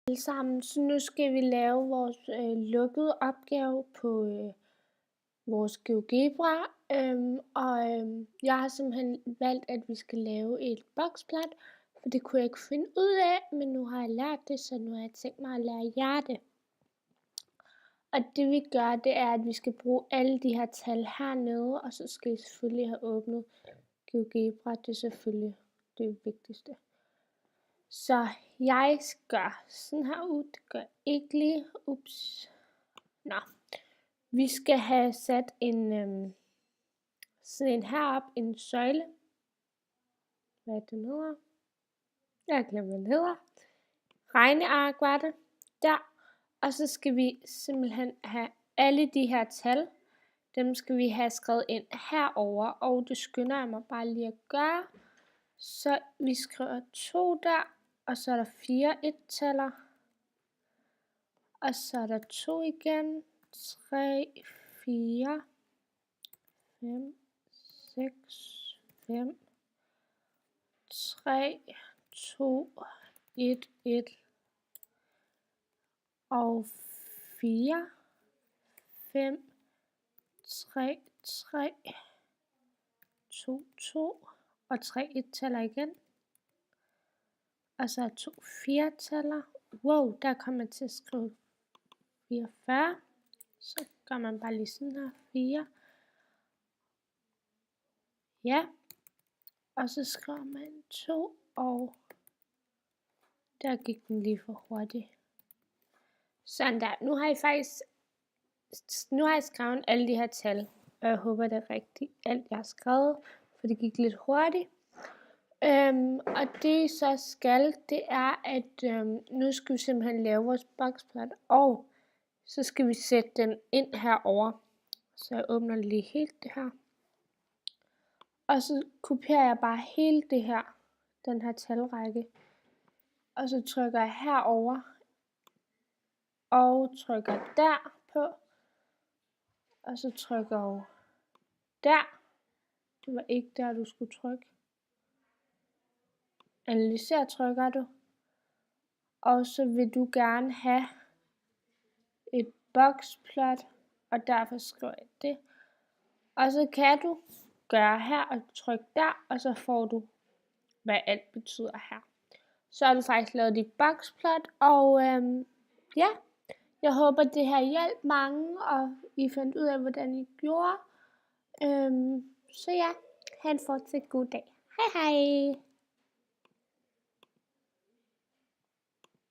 alle sammen. Så nu skal vi lave vores lukkede opgave på vores GeoGebra. Jeg har simpelthen valgt, at vi skal lave et boksplat, for det kunne jeg ikke finde ud af, men nu har jeg lært det, så nu har jeg tænkt mig at lære jer det. Og det vi gør, det er, at vi skal bruge alle de her tal hernede, og så skal I selvfølgelig have åbnet GeoGebra. Det er selvfølgelig det vigtigste. Så jeg gør sådan her ud. Det gør ikke lige. Ups. Nå. Vi skal have sat sådan en herop, en søjle. Hvad er det hedder? Jeg glemmer, hvad det hedder. Regneark var det. Der. Og så skal vi simpelthen have alle de her tal. Dem skal vi have skrevet ind herover, og det skynder jeg mig bare lige at gøre. Så vi skriver 2 der, og så er der 4 1-taller. Og så er der 2 igen. 3, 4, 5, 6, 5, 3, 2, 1, 1 og 4, 5, 3, 3, 2, 2 og 3 1-taller igen. Og så er 2 4-taller. Wow, der kommer man til at skrive 44. Så gør man bare lige sådan her. 4. Ja. Og så skriver man 2, og der gik den lige for hurtigt. Sådan der. Nu har jeg skrevet alle de her tal, og jeg håber, det er rigtigt, alt jeg har skrevet, for det gik lidt hurtigt. Og det I så skal, det er, at nu skal vi simpelthen lave vores boksplat, og så skal vi sætte den ind herover. Så jeg åbner lige helt det her. Og så kopierer jeg bare hele det her, den her talrække. Og så trykker jeg herover og trykker der på. Og så trykker jeg der. Det var ikke der, du skulle trykke. Analyser trykker du. Og så vil du gerne have et boksplat, og derfor skriver jeg det. Og så kan du gøre her og trykke der, og så får du, hvad alt betyder her. Så har du faktisk lavet dit boksplat, og ja, jeg håber det her hjalp mange, og I fandt ud af, hvordan I gjorde. Så ja, ha' en fortsat god dag. Hej hej!